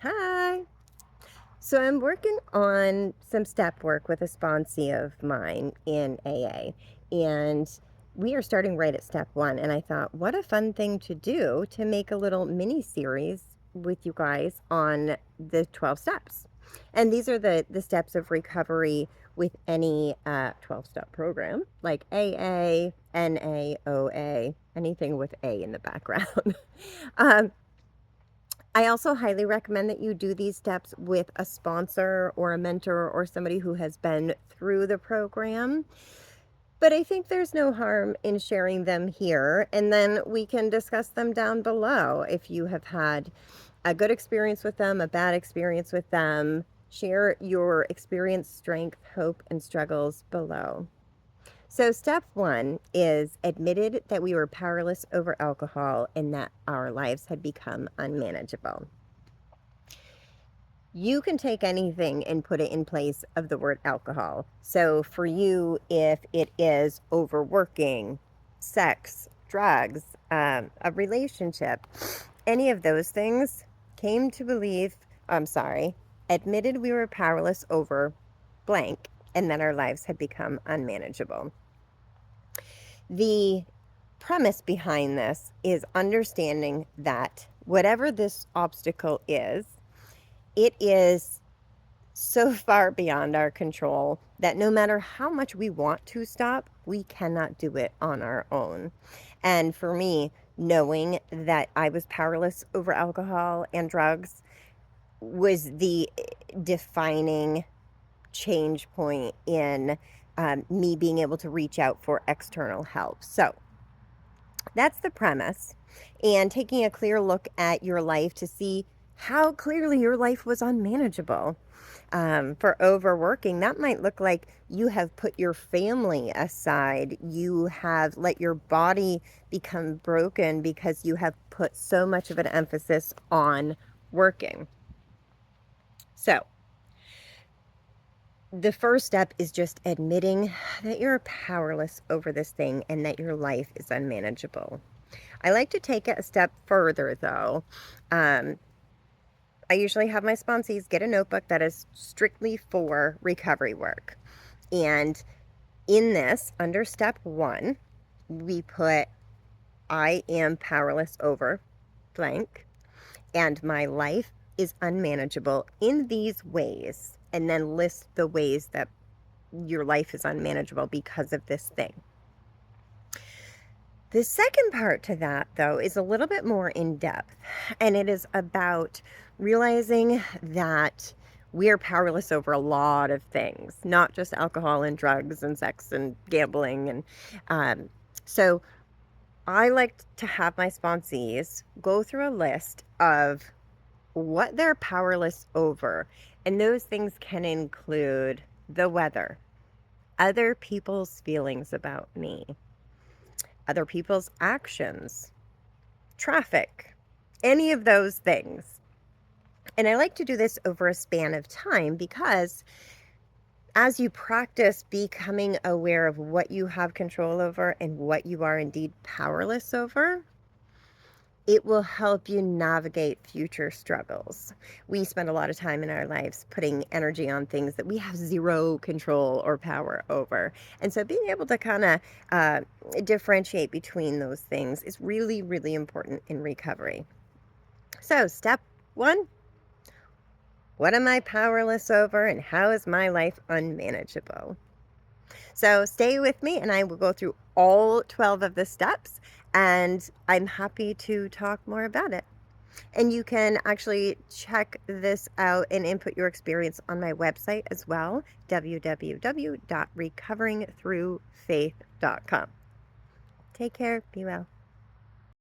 Hi. So I'm working on some step work with a sponsee of mine in AA, and we are starting right at step one. And I thought, what a fun thing to do to make a little mini series with you guys on the 12 steps. And these are the steps of recovery with any 12-step program like AA, NA, OA, anything with A in the background. um, I also highly recommend that you do these steps with a sponsor or a mentor or somebody who has been through the program. But I think there's no harm in sharing them here, and then we can discuss them down below. If you have had a good experience with them, a bad experience with them, share your experience, strength, hope, and struggles below. So, step one is admitted that we were powerless over alcohol and that our lives had become unmanageable. You can take anything and put it in place of the word alcohol. So for you, if it is overworking, sex, drugs, a relationship, any of those things, came to believe, I'm sorry, admitted we were powerless over blank and that our lives had become unmanageable. The premise behind this is understanding that whatever this obstacle is, it is so far beyond our control that no matter how much we want to stop, we cannot do it on our own. And for me, knowing that I was powerless over alcohol and drugs was the defining change point in me being able to reach out for external help. So that's the premise. And taking a clear look at your life to see how clearly your life was unmanageable. For overworking, that might look like you have put your family aside. You have let your body become broken because you have put so much of an emphasis on working. So, the first step is just admitting that you're powerless over this thing and that your life is unmanageable. I like to take it a step further, though. I usually have my sponsees get a notebook that is strictly for recovery work. And in this, under step one, we put, I am powerless over blank, and my life is unmanageable in these ways. And then list the ways that your life is unmanageable because of this thing. The second part to that, though, is a little bit more in depth, and it is about realizing that we are powerless over a lot of things, not just alcohol and drugs and sex and gambling. And so I like to have my sponsees go through a list of what they're powerless over. And those things can include the weather, other people's feelings about me, other people's actions, traffic, any of those things. And I like to do this over a span of time because as you practice becoming aware of what you have control over and what you are indeed powerless over, it will help you navigate future struggles. We spend a lot of time in our lives putting energy on things that we have zero control or power over. And so being able to kind of differentiate between those things is really, really important in recovery. So step one, what am I powerless over and how is my life unmanageable? So stay with me and I will go through all 12 of the steps, and I'm happy to talk more about it. And you can actually check this out and input your experience on my website as well, www.recoveringthroughfaith.com. Take care. Be well.